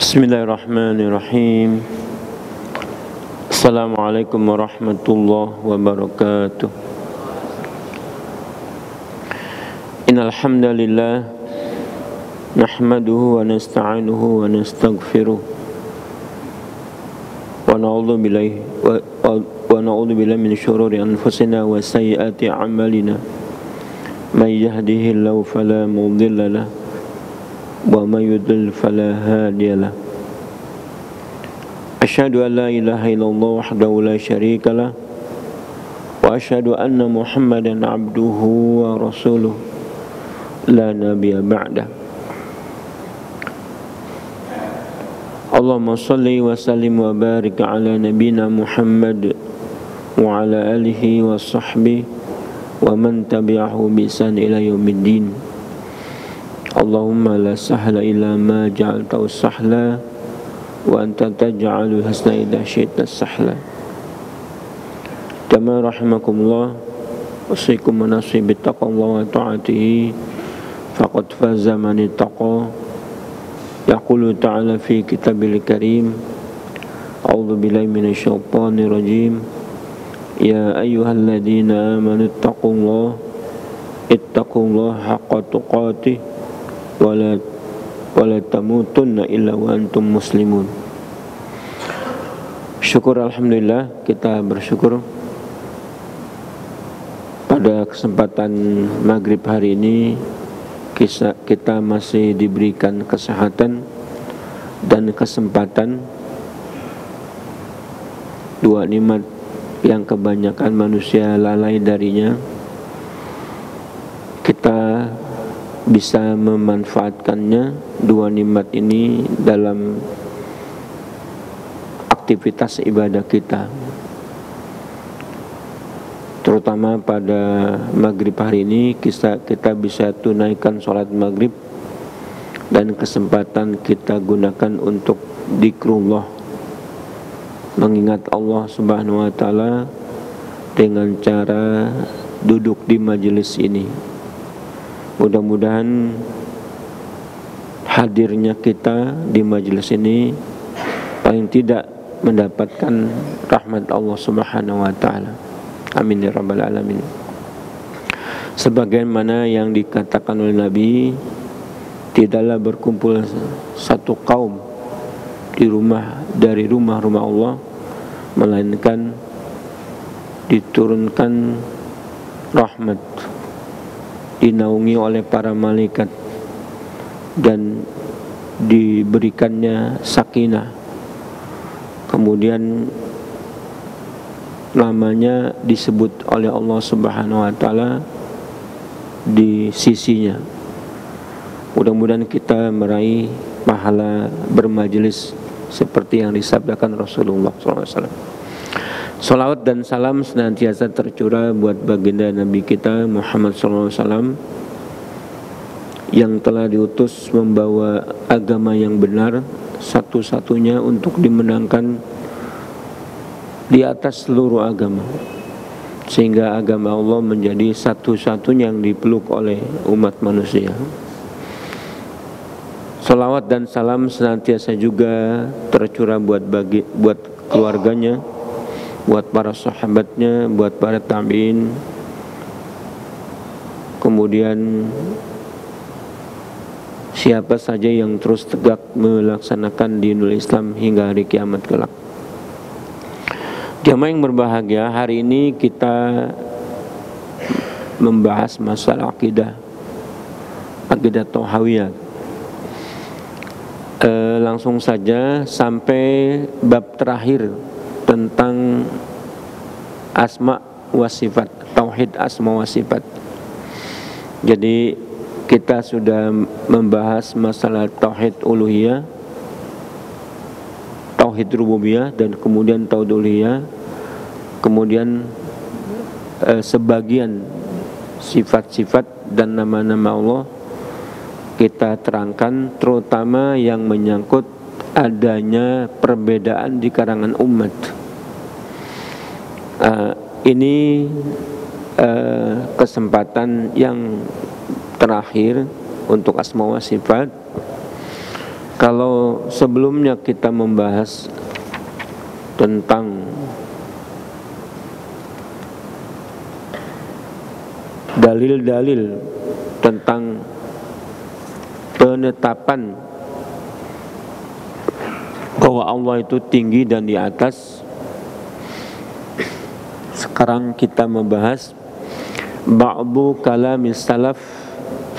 Bismillahirrahmanirrahim. Assalamualaikum warahmatullahi wabarakatuh. Innal hamdalillah nahmaduhu wa nasta'inuhu wa nastaghfiruh wa na'udzu billahi min syururi anfusina wa sayyiati a'malina. May yahdihillahu fala mudilla lahu wa may yudlil fala hadiya lahu. Asyhadu an la ilaha illallah wahdahu la syarika lah wa asyhadu anna Muhammadan abduhu wa rasuluh la nabiyya ba'da. Allahumma shalli wa sallim wa barik ala nabiyyina Muhammad wa ala alihi wa sahbihi wa man tabi'ahu bi ihsan ila yaumiddin. Allahumma la sahla illa ma ja'altahu sahla wa anta taj'alul hasna idza syi'ta sahla. Kama rahimakumullah, usikum wa nafsi bittaqwallah wa ta'atihi faqad faza man ittaqa. Yaqulu ta'ala fi kitabil karim, a'udzu billahi minasyaitonir rajim. Ya ayyuhalladzina amanu ittaqullaha haqqa tuqatih wala tamutunna illa wa antum muslimun. Syukur alhamdulillah, kita bersyukur pada kesempatan maghrib hari ini kita masih diberikan kesehatan dan kesempatan, dua nikmat yang kebanyakan manusia lalai darinya. Kita bisa memanfaatkannya, dua nikmat ini, dalam aktivitas ibadah kita, terutama pada maghrib hari ini. Kita bisa tunaikan sholat maghrib dan kesempatan kita gunakan untuk dzikrullah, mengingat Allah Subhanahu wa ta'ala dengan cara duduk di majelis ini. Mudah-mudahan hadirnya kita di majelis ini paling tidak mendapatkan rahmat Allah Subhanahu wa ta'ala. Amin ya rabbal alamin. Sebagaimana yang dikatakan oleh Nabi, tidaklah berkumpul satu kaum dari rumah-rumah Allah melainkan diturunkan rahmat, dinaungi oleh para malaikat, dan diberikannya sakinah. Kemudian namanya disebut oleh Allah Subhanahu wa ta'ala di sisinya. Mudah-mudahan kita meraih pahala bermajelis seperti yang disabdakan Rasulullah SAW. Salawat dan salam senantiasa tercurah buat baginda Nabi kita Muhammad SAW, yang telah diutus membawa agama yang benar, satu-satunya untuk dimenangkan di atas seluruh agama, sehingga agama Allah menjadi satu-satunya yang dipeluk oleh umat manusia. Salawat dan salam senantiasa juga tercurah buat keluarganya, buat para sahabatnya, buat para tabi'in, kemudian siapa saja yang terus tegak melaksanakan dinul Islam hingga hari kiamat kelak. Jamaah yang berbahagia, hari ini kita membahas masalah akidah Thahawiyah. Langsung saja sampai bab terakhir tentang asma wa sifat, tauhid asma wa sifat. Jadi kita sudah membahas masalah tauhid uluhiyah, tauhid rububiyah, dan kemudian tauhid uluhiyah. Kemudian sebagian sifat-sifat dan nama-nama Allah kita terangkan, terutama yang menyangkut adanya perbedaan di kalangan umat. Ini kesempatan yang terakhir untuk asma wa sifat. Kalau sebelumnya kita membahas tentang dalil-dalil tentang penetapan bahwa Allah itu tinggi dan di atas, sekarang kita membahas ba'du kalamis salaf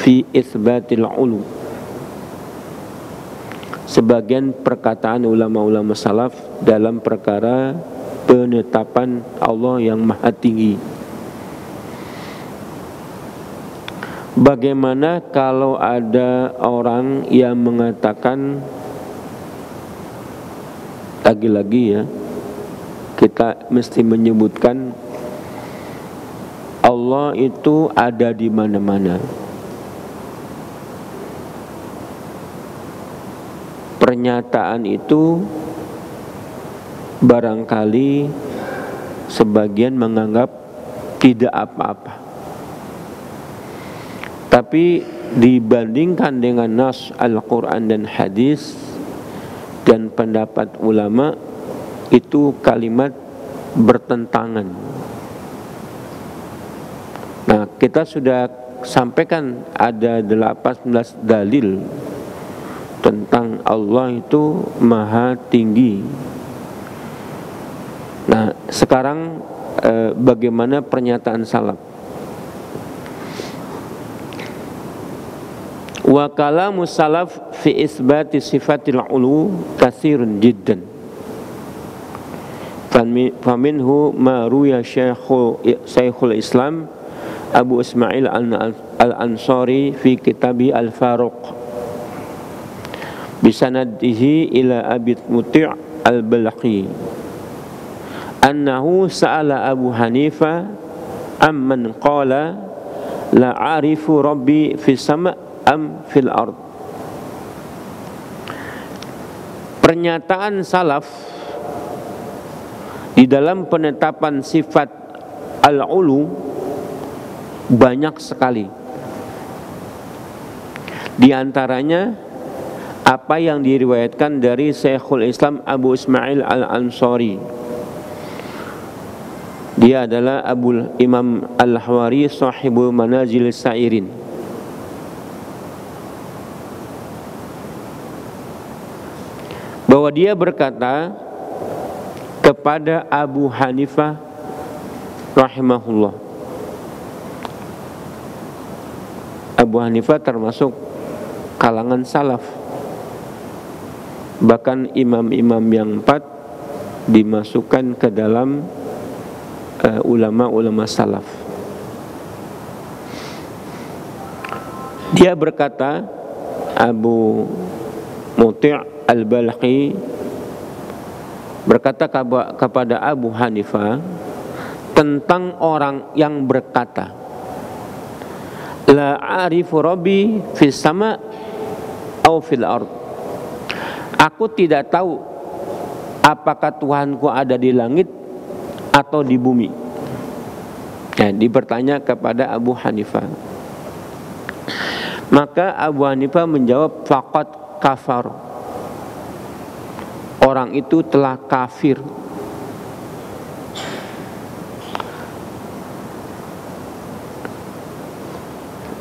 fi itsbatil ulu, sebagian perkataan ulama-ulama salaf dalam perkara penetapan Allah yang maha tinggi. Bagaimana kalau ada orang yang mengatakan, lagi-lagi ya, kita mesti menyebutkan Allah itu ada di mana-mana. Pernyataan itu barangkali sebagian menganggap tidak apa-apa, tapi dibandingkan dengan nas Al-Quran dan hadis dan pendapat ulama, itu kalimat bertentangan. Nah, kita sudah sampaikan ada 18 dalil tentang Allah itu maha tinggi. Nah, sekarang bagaimana pernyataan salaf? Wa kalamu salaf fi isbati sifatil ulu katsirun jiddan. Faminhu ma ruya Syekhul Islam Abu Ismail Al-Ansari fi kitabi Al-Faruq bisanadihi ila Abi Muti' Al-Balqi annahu sa'ala Abu Hanifah amman qala la arifu rabbi fi sama' am fil ard. Pernyataan salaf di dalam penetapan sifat al-ulu banyak sekali. Di antaranya apa yang diriwayatkan dari Syekhul Islam Abu Ismail Al-Ansari. Dia adalah Abu Imam Al-Hawari sahibu Manazil Sa'irin. Bahwa dia berkata kepada Abu Hanifah rahimahullah. Abu Hanifah termasuk kalangan salaf. Bahkan imam-imam yang 4 dimasukkan ke dalam ulama-ulama salaf. Dia berkata, Abu Muti' Al-Balqi berkata kepada Abu Hanifah tentang orang yang berkata, la arifu rabbi fis sama' au fil ard. Aku tidak tahu apakah Tuhanku ada di langit atau di bumi. Ya, dibertanya kepada Abu Hanifah. Maka Abu Hanifah menjawab, faqad kafar. Orang itu telah kafir.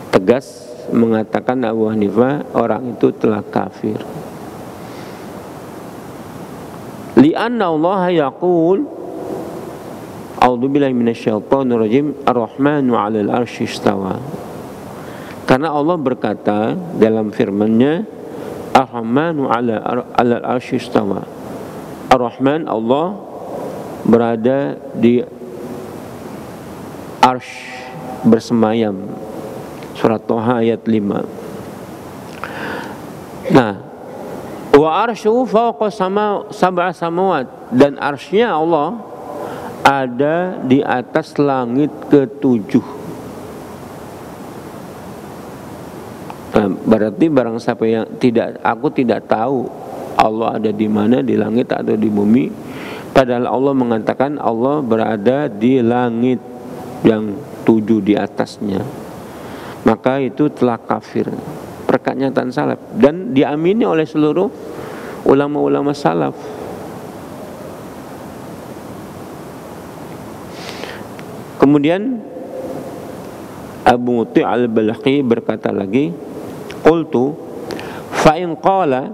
Tegas mengatakan Abu Hanifah, orang itu telah kafir. Li'anna Allah yaqul, a'udzubillahi minasyaitonir rajim, ar-rahmanu 'alal arsy istawa. Karena Allah berkata dalam firman-Nya, ar-rahmanu 'alal arsy istawa. Ar-Rahman, Allah berada di arsy, bersemayam. Surat Toha ayat 5. Nah, wa arsyu fawqa sab'a samawat, dan arsy-Nya Allah ada di atas langit ke-7. Nah, berarti barang siapa yang aku tidak tahu Allah ada di mana, di langit atau di bumi, padahal Allah mengatakan Allah berada di langit yang 7 di atasnya, maka itu telah kafir. pernyataan salaf dan diamini oleh seluruh ulama-ulama salaf. Kemudian Abu Muti' al-Balqi berkata lagi, qultu fa in qala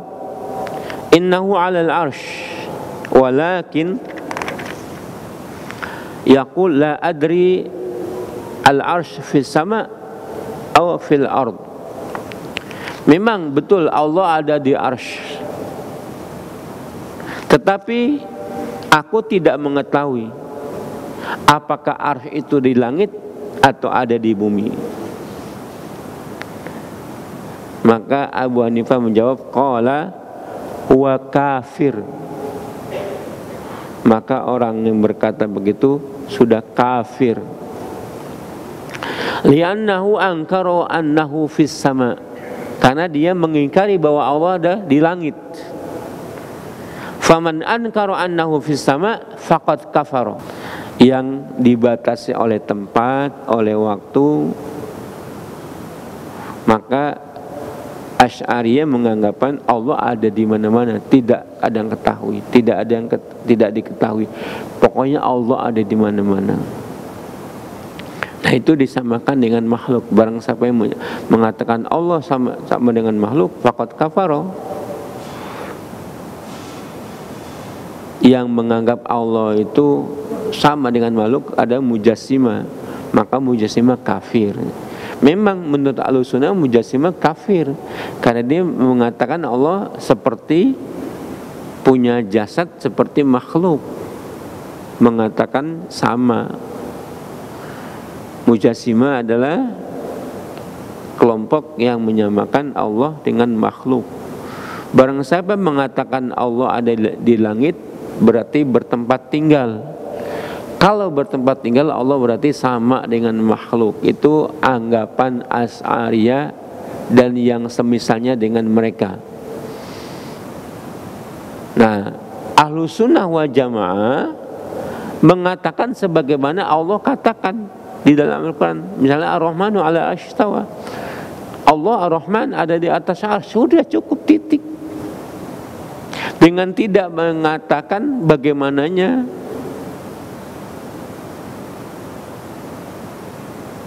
innahu 'ala al-'arsy walakin yaqul la adri al-'arsy fis sama' aw fil ard. Memang betul Allah ada di arsy, tetapi aku tidak mengetahui apakah arsy itu di langit atau ada di bumi. Maka Abu Hanifah menjawab, qala huwa kafir. Maka orang yang berkata begitu sudah kafir. Li'annahu ankara annahu fis sama, karena dia mengingkari bahwa Allah ada di langit. Faman ankara annahu fis sama faqad kafara. Yang dibatasi oleh tempat, oleh waktu, maka Asy'ariyah menganggapan Allah ada di mana-mana, tidak ada yang ketahui, tidak ada yang tidak diketahui. Pokoknya Allah ada di mana-mana. Nah, itu disamakan dengan makhluk. Barang siapa yang mengatakan Allah sama dengan makhluk, faqad kafara. Yang menganggap Allah itu sama dengan makhluk ada mujassimah, maka mujassimah kafir. Memang menurut Ahlussunnah mujassimah kafir karena dia mengatakan Allah seperti punya jasad seperti makhluk, mengatakan sama. Mujassimah adalah kelompok yang menyamakan Allah dengan makhluk. Barang siapa mengatakan Allah ada di langit, berarti bertempat tinggal. Kalau bertempat tinggal Allah berarti sama dengan makhluk. Itu anggapan Asy'ariyah dan yang semisalnya dengan mereka. Nah, Ahlussunnah wal Jamaah mengatakan sebagaimana Allah katakan di dalam Al-Quran. Misalnya Ar-Rahmanu 'ala arsy istawa. Allah Ar-Rahman ada di atas arsy, sudah cukup, titik. Dengan tidak mengatakan bagaimananya.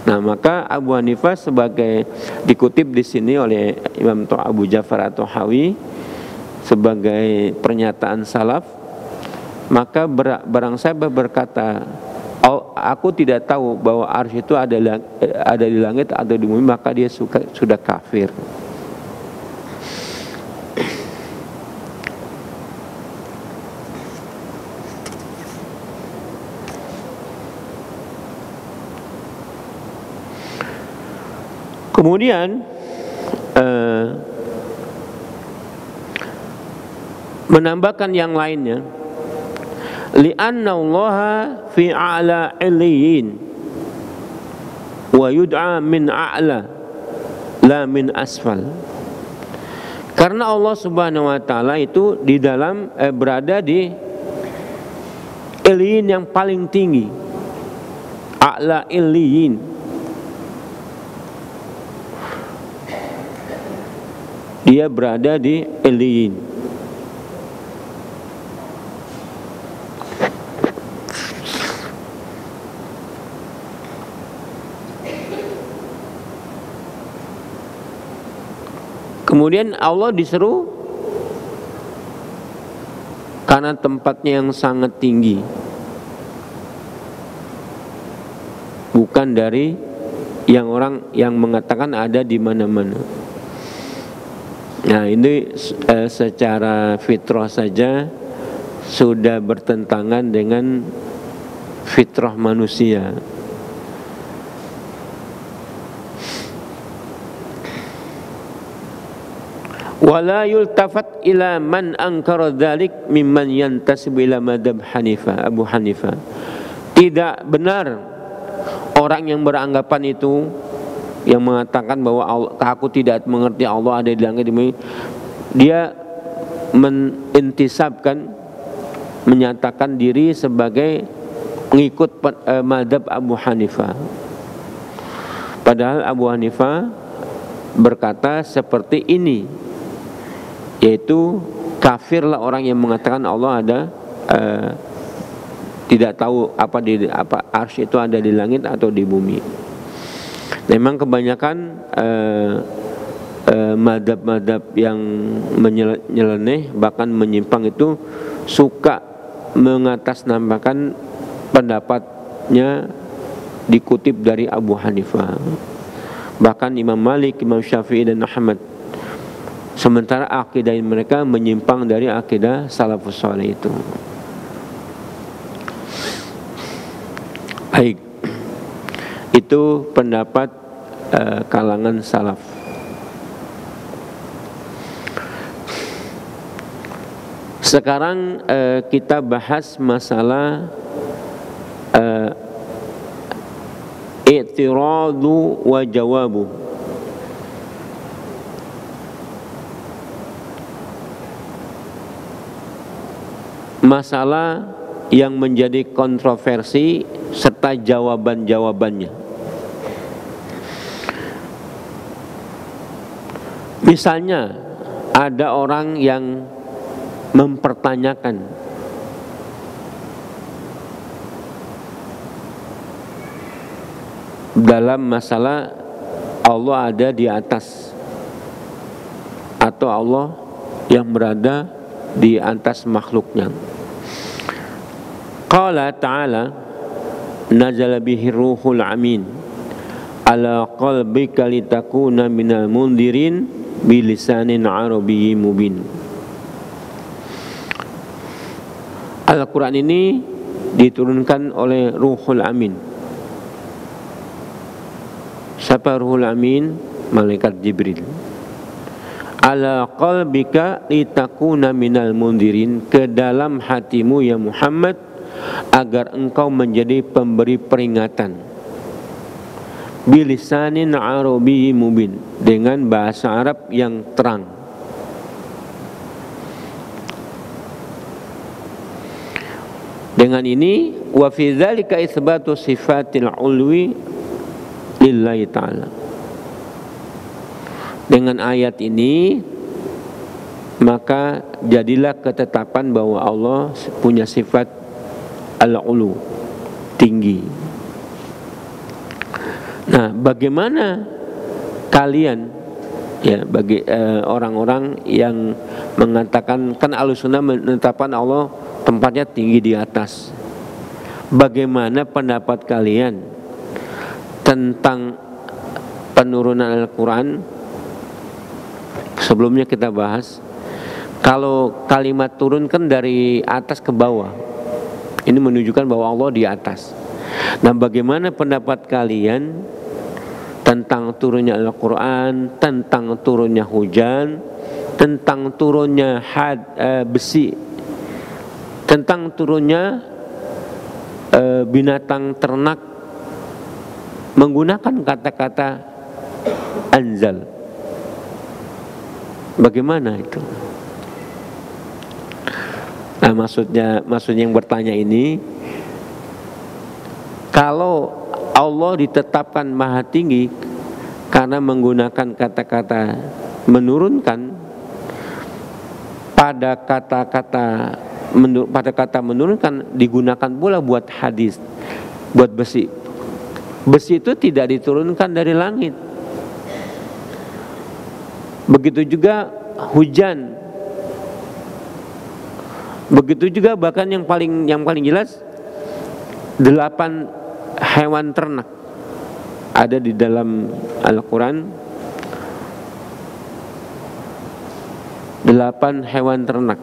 Nah, maka Abu Hanifah sebagai dikutip di sini oleh Imam Abu Ja'far at-Tahawi sebagai pernyataan salaf, maka barang siapa berkata, oh, aku tidak tahu bahwa arsy itu ada di langit atau di bumi, maka dia sudah kafir. Kemudian menambahkan yang lainnya, li'anna Allah fi a'la 'iliyyin wa yud'a min a'la la min asfal. Karena Allah Subhanahu wa taala itu di dalam berada di 'iliyyin yang paling tinggi. A'la 'iliyyin. Dia berada di 'iliyyin. Kemudian Allah diseru karena tempatnya yang sangat tinggi, bukan dari yang orang yang mengatakan ada di mana-mana. Nah, ini secara fitrah saja sudah bertentangan dengan fitrah manusia. Wala yultafat ila man ankara dzalik mimman yantasib ila madhab Hanifah, Abu Hanifah. Tidak benar orang yang beranggapan itu, yang mengatakan bahwa aku tidak mengerti Allah ada di langit di bumi, dia menintisabkan, menyatakan diri sebagai pengikut madhab Abu Hanifah. Padahal Abu Hanifah berkata seperti ini, yaitu kafirlah orang yang mengatakan Allah ada, tidak tahu apa arsy itu ada di langit atau di bumi. Memang kebanyakan madhab-madhab yang menyeleneh bahkan menyimpang itu suka mengatasnamakan pendapatnya dikutip dari Abu Hanifah, bahkan Imam Malik, Imam Syafi'i dan Ahmad. Sementara akidah mereka menyimpang dari akidah salafus saleh itu. Baik, itu pendapat kalangan salaf. Sekarang kita bahas masalah i'tiradu wa jawabu. Masalah yang menjadi kontroversi serta jawaban-jawabannya. Misalnya ada orang yang mempertanyakan dalam masalah Allah ada di atas atau Allah yang berada di atas makhluknya. Qala ta'ala nazala bihi ruhul amin ala qalbika litakuna minal mundirin bilisanin arabiyyin mubin. Al-Quran ini diturunkan oleh Ruhul Amin. Siapa Ruhul Amin? Malaikat Jibril. Ala qalbika litakuna minal mundirin, ke dalam hatimu ya Muhammad agar engkau menjadi pemberi peringatan. Bilisanin arabiyyin mubin, dengan bahasa Arab yang terang. Dengan ini wa fi dzalika itsbatu sifatil ulwi lillahi ta'ala. Dengan ayat ini maka jadilah ketetapan bahwa Allah punya sifat al-ulu, tinggi. Nah, bagaimana kalian ya bagi orang-orang yang mengatakan, kan Ahlussunnah menetapkan Allah tempatnya tinggi di atas. Bagaimana pendapat kalian tentang penurunan Al-Quran? Sebelumnya kita bahas, kalau kalimat turun kan dari atas ke bawah, ini menunjukkan bahwa Allah di atas. Nah, bagaimana pendapat kalian tentang turunnya Al-Quran, tentang turunnya hujan, tentang turunnya besi, tentang turunnya binatang ternak menggunakan kata-kata anzal? Bagaimana itu? Nah, maksudnya yang bertanya ini, kalau Allah ditetapkan maha tinggi karena menggunakan kata-kata menurunkan, pada kata menurunkan digunakan pula buat hadis, buat besi. Besi itu tidak diturunkan dari langit. Begitu juga hujan. Begitu juga bahkan yang paling jelas 8 hewan ternak ada di dalam Al-Quran. 8 hewan ternak.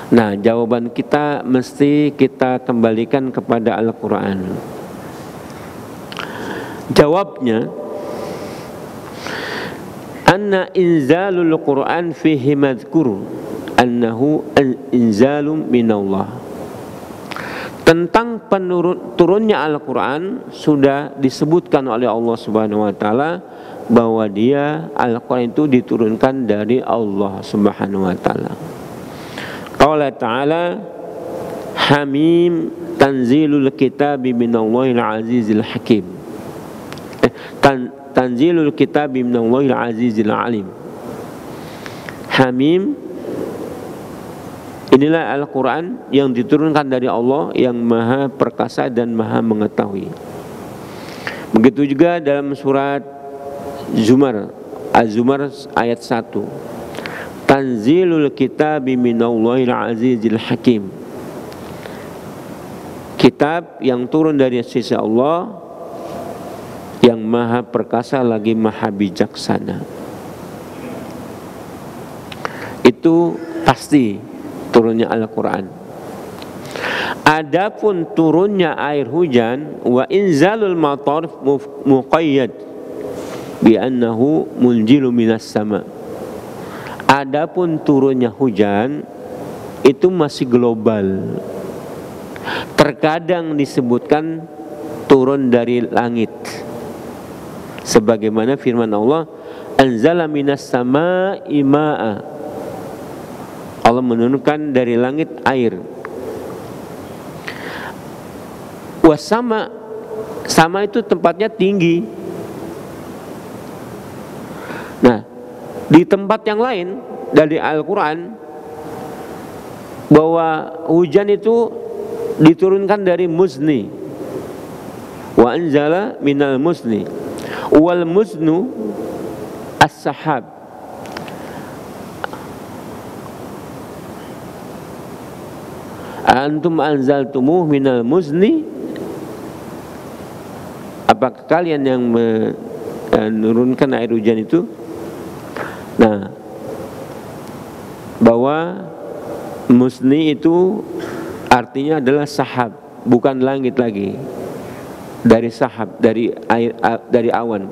Nah, jawaban kita mesti kita kembalikan kepada Al-Quran. Jawabnya, anna inzalul Quran fihi madhkur annahu inzalum minallah. Tentang turunnya Al-Quran sudah disebutkan oleh Allah Subhanahu wa taala bahwa dia Al-Quran itu diturunkan dari Allah Subhanahu wa taala. Qala ta'ala Hamim tanzilul kitabi minallahil azizil hakim. tanzilul kitabi minallahil azizil alim. Hamim, inilah Al-Quran yang diturunkan dari Allah yang maha perkasa dan maha mengetahui. Begitu juga dalam surat Zumar, Az-Zumar ayat 1. Tanzilul kitabi minallahil azizil hakim. Kitab yang turun dari sisi Allah yang maha perkasa lagi maha bijaksana. Itu pasti turunnya Al-Quran. Adapun turunnya air hujan, wa inzalul matar muqayyad bi annahu munjilu minas sama. Adapun turunnya hujan itu masih global. Terkadang disebutkan turun dari langit, sebagaimana firman Allah, anzala minas sama'i ma'a. Allah menurunkan dari langit air. Wasama, sama itu tempatnya tinggi. Nah, di tempat yang lain dari Al-Quran bahwa hujan itu diturunkan dari muzni. Wa anzala minal muzni. Wal muznu as-sahab. Antum anzaltumuh minal muzni. Apakah kalian yang menurunkan air hujan itu? Nah, bahwa muzni itu artinya adalah sahab, bukan langit lagi. Dari sahab, dari air, dari awan.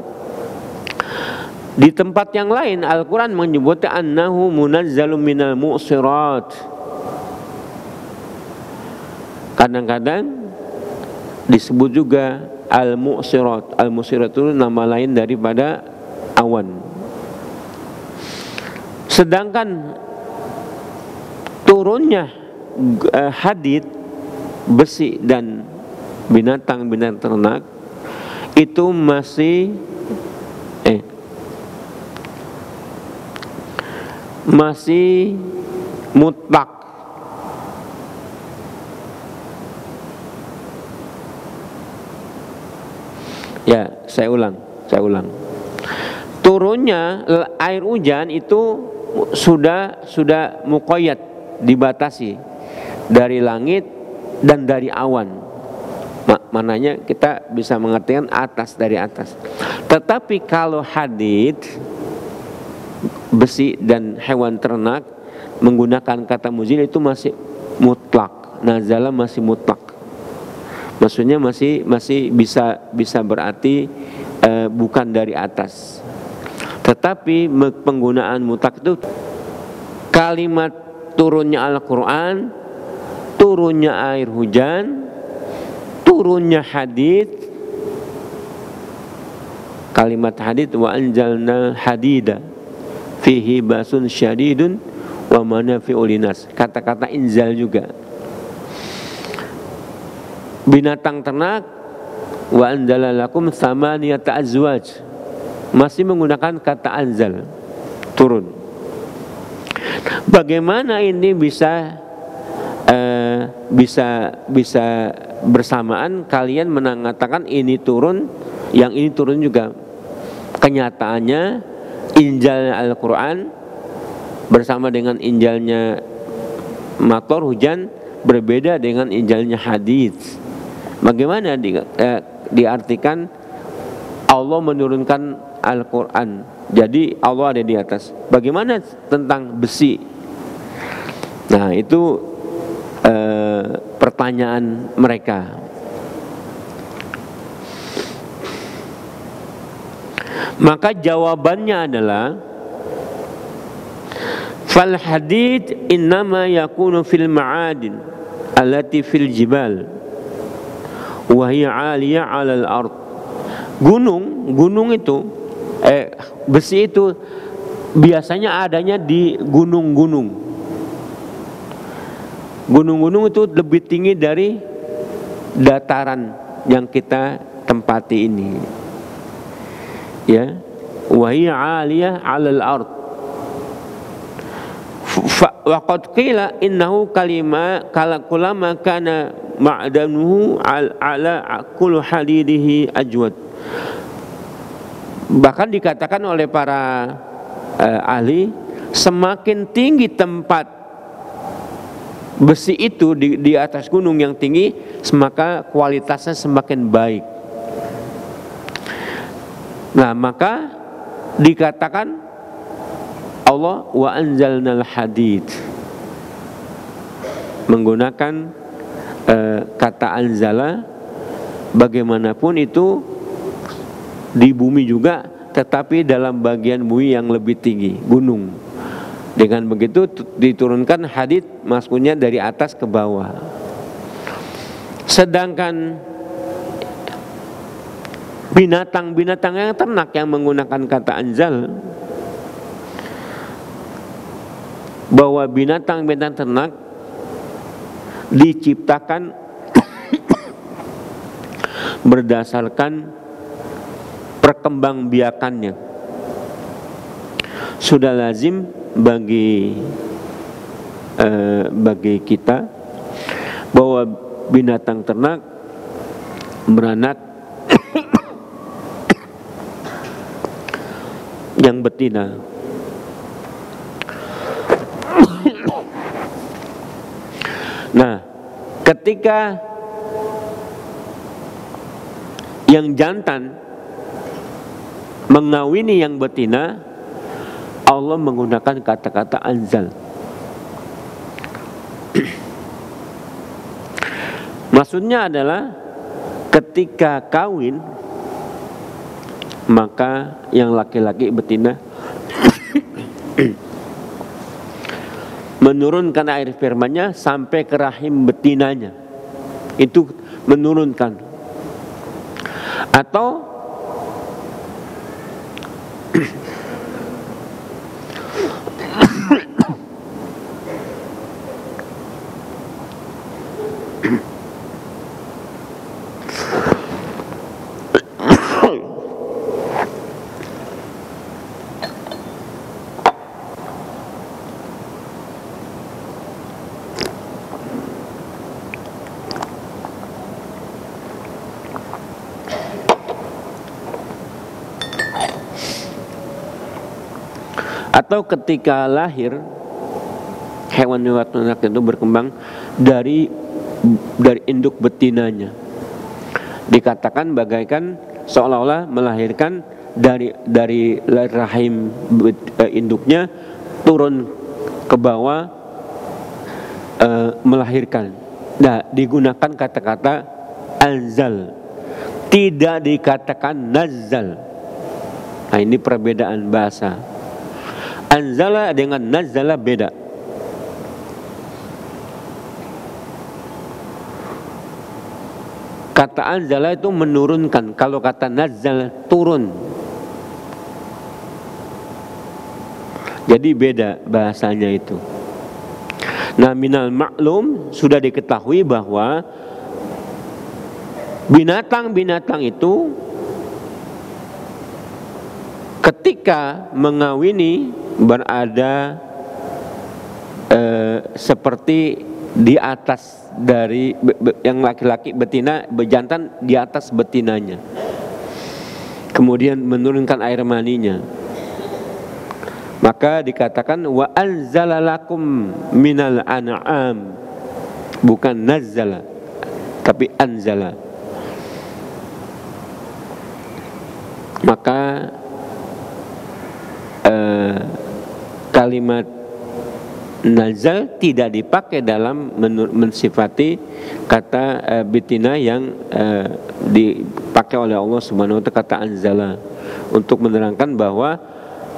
Di tempat yang lain Al-Quran menyebutnya annahu munazzalun minal mu'sirat. Kadang-kadang disebut juga al-mu'sirat. Al-mu'sirat itu nama lain daripada awan. Sedangkan turunnya hadid, besi dan binatang-binatang ternak itu masih mutlak. Ya, saya ulang. Turunnya air hujan itu sudah muqayyad, dibatasi dari langit dan dari awan. Mananya kita bisa mengertikan atas, dari atas. Tetapi kalau hadid, besi dan hewan ternak menggunakan kata muzil itu masih mutlak. Nazala masih mutlak. Maksudnya masih bisa berarti bukan dari atas. Tetapi penggunaan mutlak itu kalimat turunnya Al-Quran, turunnya air hujan, turunnya hadid. Kalimat hadid, wa anjalna hadida fihi basun syadidun wa manafi'ul linas. Kata-kata inzal juga. Binatang ternak, wa anzala lakum thamaniyata azwaj, masih menggunakan kata anzal, turun. Bagaimana ini bisa bersamaan kalian mengatakan ini turun, yang ini turun juga? Kenyataannya injalnya Al-Quran bersama dengan injalnya mator hujan berbeda dengan injalnya hadits. Bagaimana diartikan Allah menurunkan Al-Quran, jadi Allah ada di atas? Bagaimana tentang besi? Nah, itu pertanyaan mereka. Maka jawabannya adalah fal hadid innama yakunu fil ma'adin allati fil jibal wa hiya 'aliyah 'alal ard. Gunung itu besi itu biasanya adanya di gunung-gunung. Gunung-gunung itu lebih tinggi dari dataran yang kita tempati ini. ya, wa hiya 'aliyah 'alal ard. Wa qad qila innahu kulama kana ma'danuhu ala kullu hadidihi ajwad. Bahkan dikatakan oleh para ahli, semakin tinggi tempat besi itu di atas gunung yang tinggi, maka kualitasnya semakin baik. Nah, maka dikatakan Allah wa anzalnal hadid, menggunakan kata anzala. Bagaimanapun itu di bumi juga, tetapi dalam bagian bumi yang lebih tinggi, gunung. Dengan begitu diturunkan hadid, maksudnya dari atas ke bawah. Sedangkan binatang-binatang yang ternak yang menggunakan kata anzal, bahwa binatang-binatang ternak diciptakan berdasarkan perkembangbiakannya. Sudah lazim bagi kita bahwa binatang ternak beranak yang betina. Nah, ketika yang jantan mengawini yang betina, Allah menggunakan kata-kata anzal. Maksudnya adalah ketika kawin, maka yang laki-laki betina menurunkan air spermanya sampai ke rahim betinanya. Itu menurunkan. Atau ketika lahir, hewan-hewan ternak itu berkembang dari induk betinanya. Dikatakan bagaikan seolah-olah melahirkan dari rahim induknya turun ke bawah, melahirkan. Nah, digunakan kata-kata anzal, tidak dikatakan nazzal. Nah, ini perbedaan bahasa. Anzala dengan nazzala beda. Kata anzala itu menurunkan, kalau kata nazzala turun. Jadi beda bahasanya itu. Nah, minal maklum, sudah diketahui bahwa binatang-binatang itu ketika mengawini berada seperti di atas dari yang laki-laki betina, bejantan di atas betinanya, kemudian menurunkan air maninya. Maka dikatakan wa anzalalakum minal an'am, bukan nazzala tapi anzala. Maka kalimat nazal tidak dipakai dalam mensifati kata betina yang dipakai oleh Allah Subhanahu wa ta'ala, kata anzala, untuk menerangkan bahwa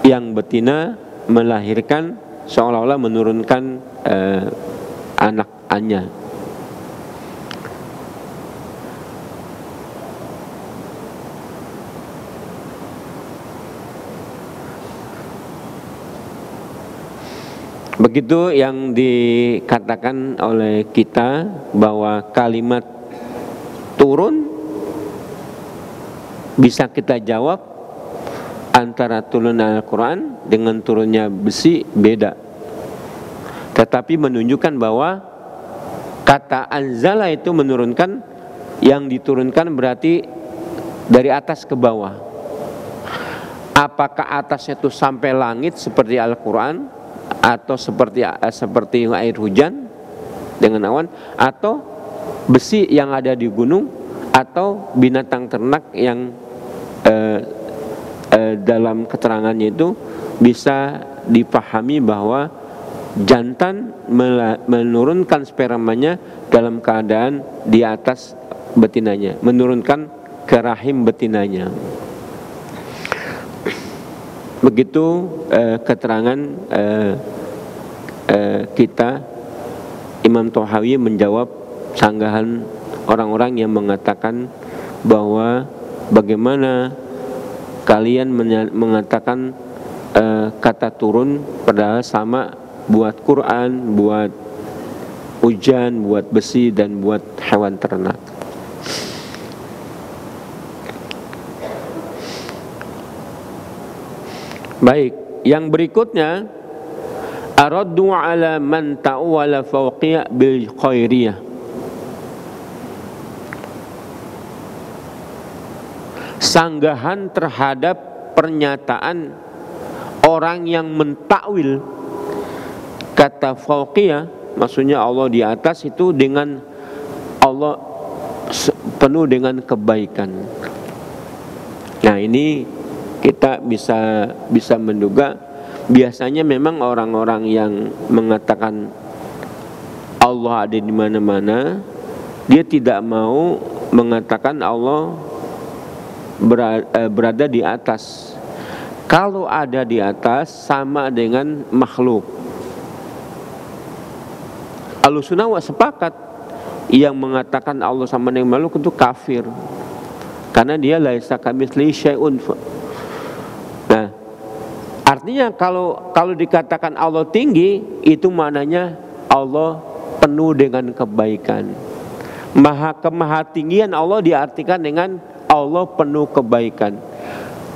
yang betina melahirkan seolah-olah menurunkan anak-anaknya. Begitu yang dikatakan oleh kita bahwa kalimat turun bisa kita jawab antara turunnya Al-Quran dengan turunnya besi beda, tetapi menunjukkan bahwa kata anzala itu menurunkan, yang diturunkan berarti dari atas ke bawah. Apakah atasnya itu sampai langit seperti Al-Quran, atau seperti air hujan dengan awan, atau besi yang ada di gunung, atau binatang ternak yang dalam keterangannya itu bisa dipahami bahwa jantan menurunkan spermanya dalam keadaan di atas betinanya, menurunkan ke rahim betinanya. Begitu keterangan kita. Imam Thahawi menjawab sanggahan orang-orang yang mengatakan bahwa bagaimana kalian mengatakan kata turun padahal sama buat Quran, buat hujan, buat besi, dan buat hewan ternak. Baik, yang berikutnya araddu ala man ta'wala fawqiyah bil khairiyah. Sanggahan terhadap pernyataan orang yang mentakwil kata fawqiyah, maksudnya Allah di atas itu dengan Allah penuh dengan kebaikan. Nah, ini kita bisa menduga biasanya memang orang-orang yang mengatakan Allah ada di mana-mana, dia tidak mau mengatakan Allah berada di atas. Kalau ada di atas sama dengan makhluk. Ahlussunnah sepakat yang mengatakan Allah sama dengan makhluk itu kafir, karena dia laisa kamitslihi syai'un. Nah, artinya kalau dikatakan Allah tinggi, itu maknanya Allah penuh dengan kebaikan. Kemahatinggian Allah diartikan dengan Allah penuh kebaikan.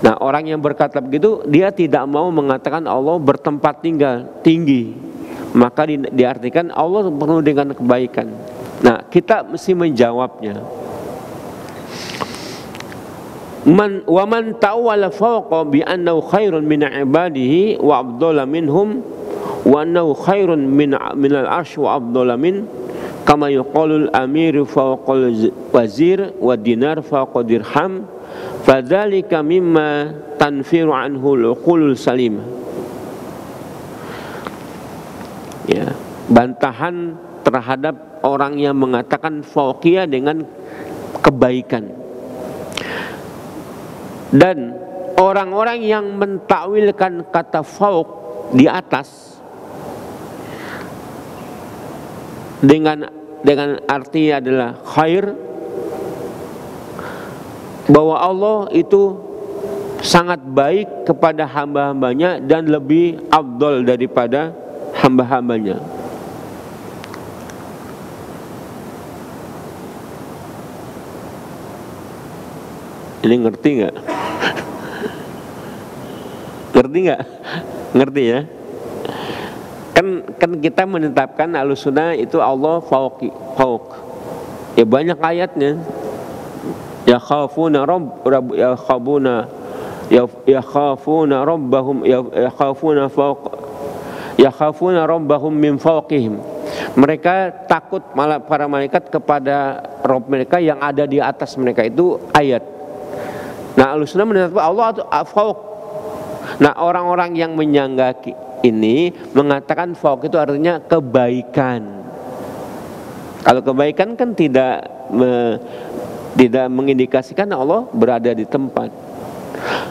Nah, orang yang berkata begitu, dia tidak mau mengatakan Allah bertempat tinggal tinggi, maka diartikan Allah penuh dengan kebaikan. Nah, kita mesti menjawabnya. Wa man ta'awwala fawqa bi annahu khairun min ibadihi wa afdala minhum wa annahu khairun min al-'arsy wa afdala min, kama yuqalul amir fawqa wazir wa dinar fawqa dirham, fadzalika mimma tanfiru anhu al-uqulul salimah. Ya, bantahan terhadap orang yang mengatakan fawqiyah dengan kebaikan. Dan orang-orang yang mentakwilkan kata fauq di atas dengan arti adalah khair, bahwa Allah itu sangat baik kepada hamba-hambanya dan lebih afdal daripada hamba-hambanya. Ini ngerti nggak? Ngerti nggak? Ngerti ya? Kan kita menetapkan Ahlussunnah itu Allah fauq. Ya banyak ayatnya. Ya khafuna rabbahum min fawqihim. Mereka takut malah para malaikat kepada Rabb mereka yang ada di atas mereka, itu ayat. Nah, Ahlussunnah menetapkan Allah itu fauq. Nah, orang-orang yang menyanggah ini mengatakan fauq itu artinya kebaikan. Kalau kebaikan kan tidak mengindikasikan Allah berada di tempat.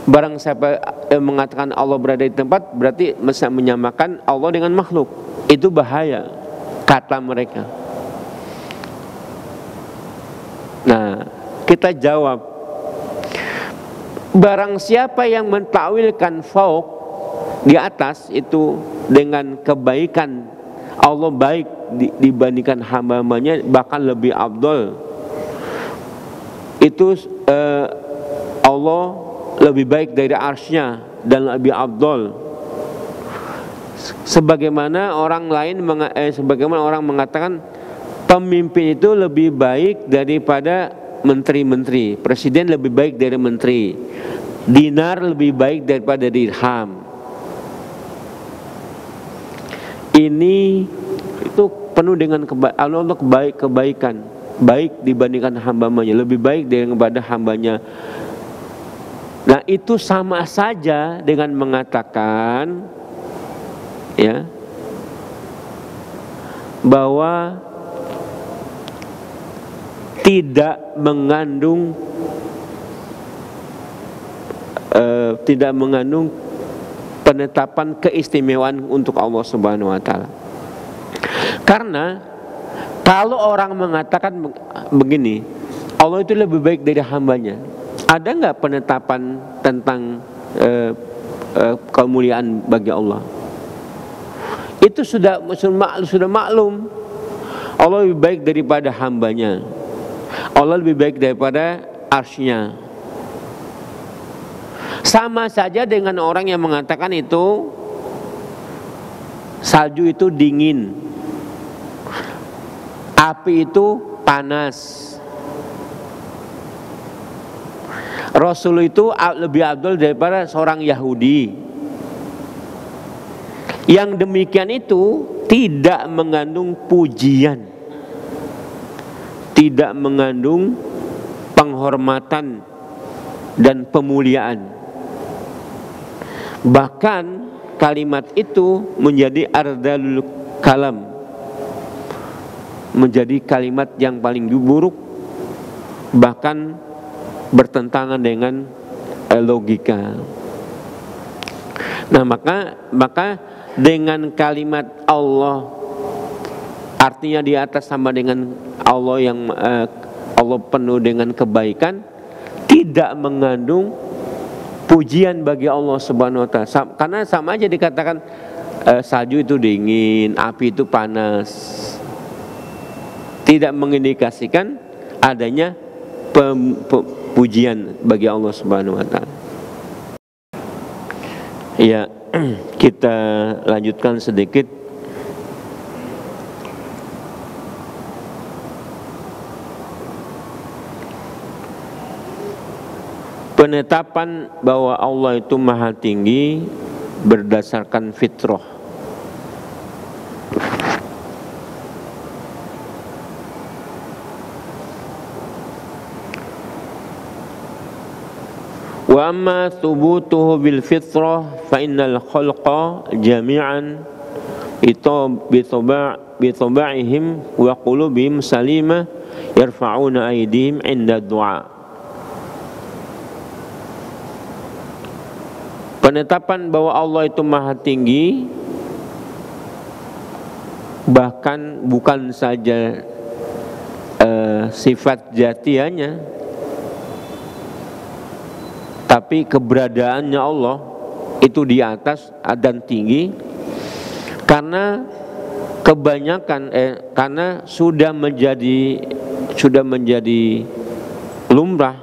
Barang siapa mengatakan Allah berada di tempat, berarti bisa menyamakan Allah dengan makhluk. Itu bahaya kata mereka. Nah, kita jawab, barang siapa yang mentakwilkan fauq di atas itu dengan kebaikan, Allah baik dibandingkan hamba-hambanya, bahkan lebih afdal, itu Allah lebih baik dari arsy-Nya dan lebih afdal. Sebagaimana orang mengatakan pemimpin itu lebih baik daripada menteri-menteri, presiden lebih baik dari menteri, dinar lebih baik daripada dirham. Ini itu penuh dengan Allah kebaikan, baik dibandingkan hambanya, lebih baik daripada hambanya. Nah, itu sama saja dengan mengatakan ya bahwa tidak mengandung penetapan keistimewaan untuk Allah Subhanahu wa taala. Karena kalau orang mengatakan begini, Allah itu lebih baik dari hambanya, ada nggak penetapan tentang kemuliaan bagi Allah? Itu sudah maklum. Allah lebih baik daripada hambanya, Allah lebih baik daripada arsy-Nya. Sama saja dengan orang yang mengatakan itu salju itu dingin, api itu panas, Rasul itu lebih afdal daripada seorang Yahudi. Yang demikian itu tidak mengandung pujian, tidak mengandung penghormatan dan pemuliaan. Bahkan kalimat itu menjadi ardalul kalam, menjadi kalimat yang paling buruk, bahkan bertentangan dengan logika. Nah, maka dengan kalimat Allah, artinya di atas sama dengan Allah yang Allah penuh dengan kebaikan, tidak mengandung pujian bagi Allah Subhanahu wa taala. Karena sama aja dikatakan salju itu dingin, api itu panas. Tidak mengindikasikan adanya pujian bagi Allah Subhanahu wa taala. Ya, kita lanjutkan sedikit. Penetapan bahwa Allah itu maha tinggi berdasarkan fitrah. Wa amma thubutuhu bil fitrah fa innal khalqa jami'an bitoba'ihim wa qulubihim salimah yarfa'una aydihim 'inda du'a. Penetapan bahwa Allah itu maha tinggi, bahkan bukan saja sifat jatianya, tapi keberadaannya Allah itu di atas dan tinggi, karena kebanyakan karena sudah menjadi lumrah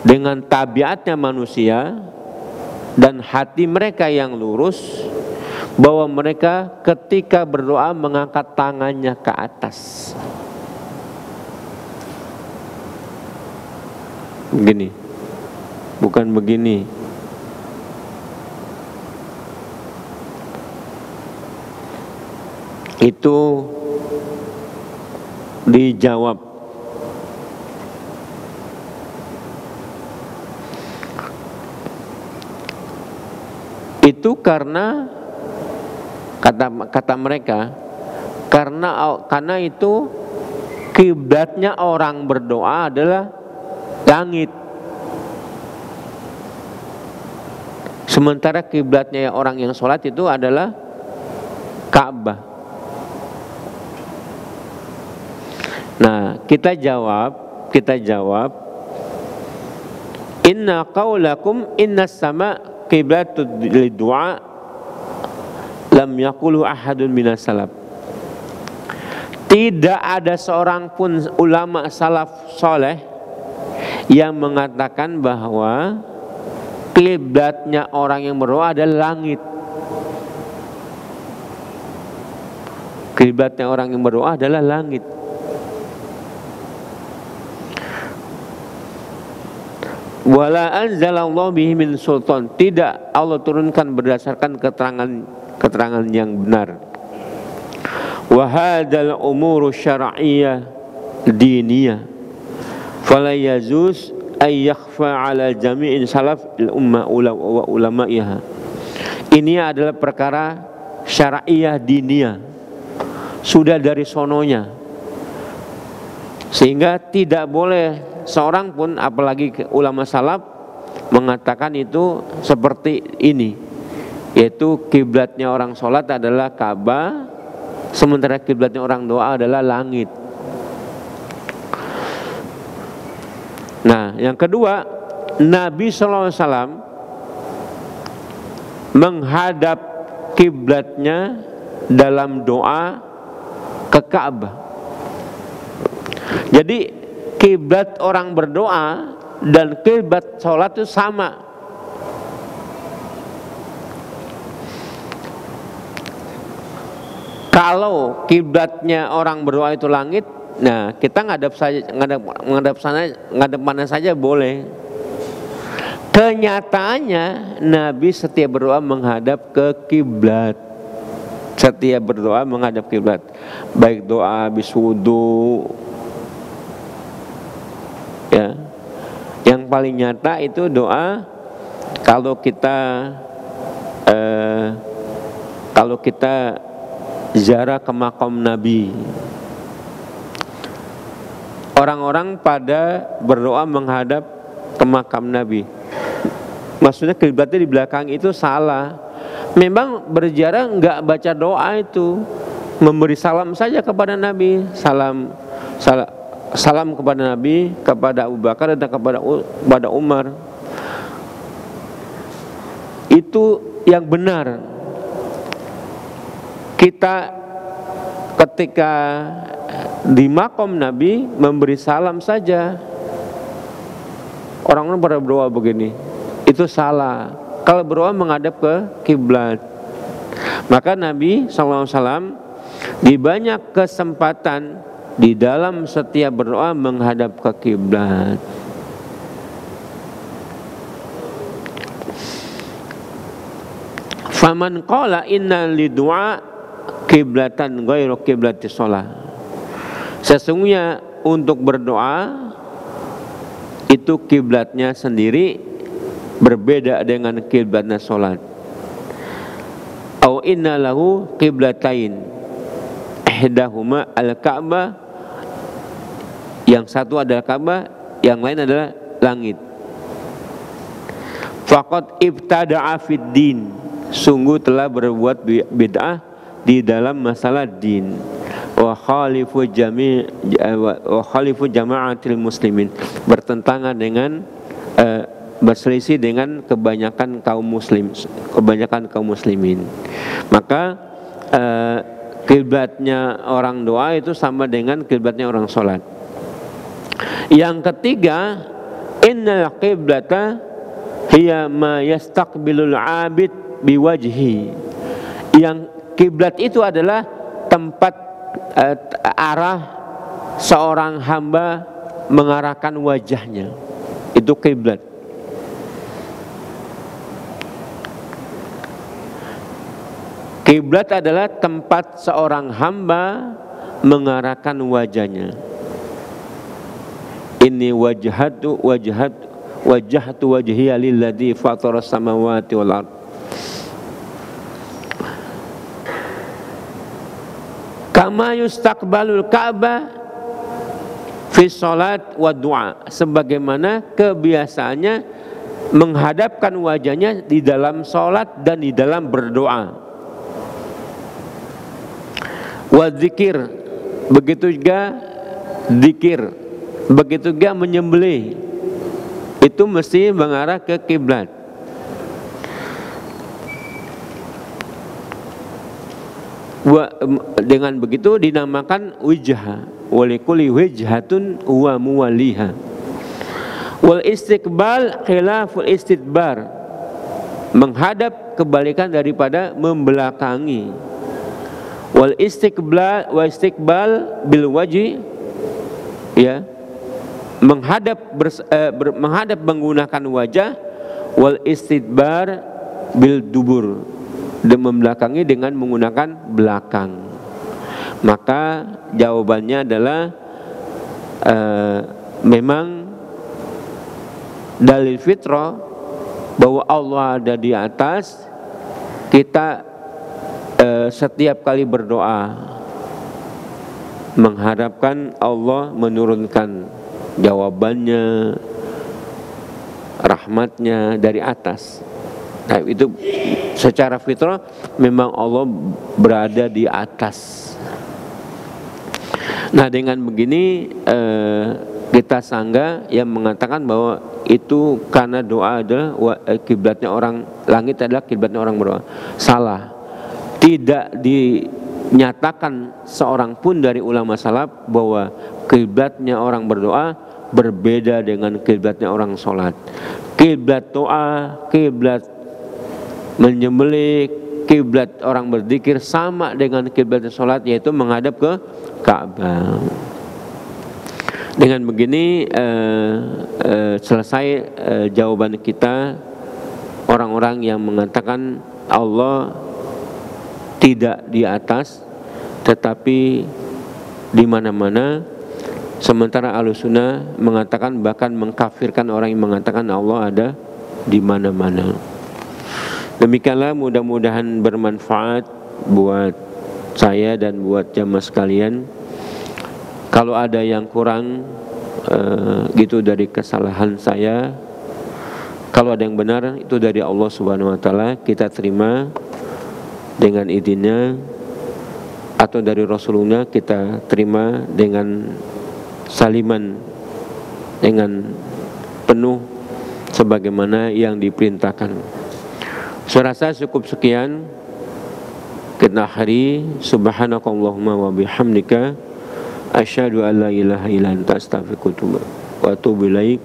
dengan tabiatnya manusia dan hati mereka yang lurus, bahwa mereka ketika berdoa mengangkat tangannya ke atas. Begini, bukan begini. Itu dijawab. Itu karena kata mereka, karena itu kiblatnya orang berdoa adalah langit, sementara kiblatnya orang yang sholat itu adalah Ka'bah. Nah, kita jawab, inna qaulakum inna sama qiblatud liddu'a lam yaqulu ahadun minas salaf. Tidak ada seorang pun ulama salaf soleh yang mengatakan bahwa kiblatnya orang yang berdoa adalah langit. Kiblatnya orang yang berdoa adalah langit. Wala anzalallahu bihi min sultan, tidak Allah turunkan berdasarkan keterangan yang benar. Wa hadzal umuru syar'iyyah diniyah fala yazuz ay yakhfa ala jami'in salaf al ummah wa ulama'iha. Ini adalah perkara syar'iyyah diniyah, sudah dari sononya, sehingga tidak boleh seorang pun, apalagi ulama salaf, mengatakan itu seperti ini, yaitu kiblatnya orang sholat adalah Ka'bah, sementara kiblatnya orang doa adalah langit. Nah, yang kedua, Nabi SAW menghadap kiblatnya dalam doa ke Ka'bah. Jadi kiblat orang berdoa dan kiblat sholat itu sama. Kalau kiblatnya orang berdoa itu langit, nah kita ngadap mana saja boleh. Kenyataannya Nabi setiap berdoa menghadap ke kiblat. Setiap berdoa menghadap kiblat, baik doa habis wudu, ya. Yang paling nyata itu doa kalau kita ziarah ke makam Nabi. Orang-orang pada berdoa menghadap ke makam Nabi. Maksudnya kiblatnya di belakang itu salah. Memang berziarah enggak baca doa itu, memberi salam saja kepada Nabi, salam kepada Nabi, kepada Abu Bakar dan kepada Umar. Itu yang benar. Kita ketika di makom Nabi memberi salam saja. Orang-orang pada berdoa begini, itu salah. Kalau berdoa menghadap ke kiblat. Maka Nabi SAW di banyak kesempatan di dalam setiap berdoa menghadap ke kiblat. Faman qala inna lidu'a kiblatan ghairu kiblati shalah. Sesungguhnya untuk berdoa itu kiblatnya sendiri berbeda dengan kiblatnya salat. Au inna lahu qiblatain ihdahuma al-Ka'bah, yang satu adalah Ka'bah, yang lain adalah langit. Faqad ibtada'a fid din, sungguh telah berbuat bid'ah di dalam masalah din. Wa khalifu jama'atil muslimin, bertentangan dengan berselisih dengan kebanyakan kaum muslimin. Maka kiblatnya orang doa itu sama dengan kiblatnya orang sholat. Yang ketiga, innal qiblata hiya ma yastaqbilul 'abid biwajhi. Yang kiblat itu adalah tempat arah seorang hamba mengarahkan wajahnya. Itu kiblat. Kiblat adalah tempat seorang hamba mengarahkan wajahnya. Inni wajhatu wajhiya lilladzi fataras samawati wal ard. Kama yustaqbalul Ka'bah fi shalat wa du'a, sebagaimana kebiasaannya menghadapkan wajahnya di dalam salat dan di dalam berdoa. Wa zikir, begitu juga zikir, begitu juga menyembelih, itu mesti mengarah ke kiblat. Dengan begitu dinamakan wijha, walikuli wijhatun wa muwaliha. Wal istiqbal khilaful istidbar, menghadap kebalikan daripada membelakangi. Wal istiqbal bil wajhi, ya, menghadap menggunakan wajah. Wal istidbar bil dubur, dan membelakangi dengan menggunakan belakang. Maka jawabannya adalah memang dalil fitrah bahwa Allah ada di atas. Kita setiap kali berdoa mengharapkan Allah menurunkan jawabannya, rahmatnya dari atas. Nah, itu secara fitrah memang Allah berada di atas. Nah, dengan begini kita sanggah yang mengatakan bahwa itu karena doa adalah kiblatnya orang, langit adalah kiblatnya orang berdoa. Salah. Tidak dinyatakan seorang pun dari ulama salaf bahwa kiblatnya orang berdoa berbeda dengan kiblatnya orang sholat. Kiblat doa, kiblat menyembelih, kiblat orang berzikir sama dengan kiblat sholat, yaitu menghadap ke Ka'bah. Dengan begini selesai jawaban kita. Orang-orang yang mengatakan Allah tidak di atas tetapi di mana-mana, sementara Ahlussunnah mengatakan, bahkan mengkafirkan orang yang mengatakan Allah ada di mana-mana. Demikianlah, mudah-mudahan bermanfaat buat saya dan buat jamaah sekalian. Kalau ada yang kurang gitu dari kesalahan saya, kalau ada yang benar itu dari Allah Subhanahu wa taala, kita terima dengan idinnya, atau dari Rasulullah kita terima dengan saliman, dengan penuh sebagaimana yang diperintahkan. Saya rasa cukup sekian. Kita akhiri. Subhanakallahumma wa bihamdika asyhadu an la ilaha illa anta astaghfiruka wa atubu ilaik.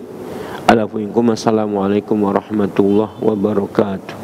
Assalamualaikum warahmatullahi wabarakatuh.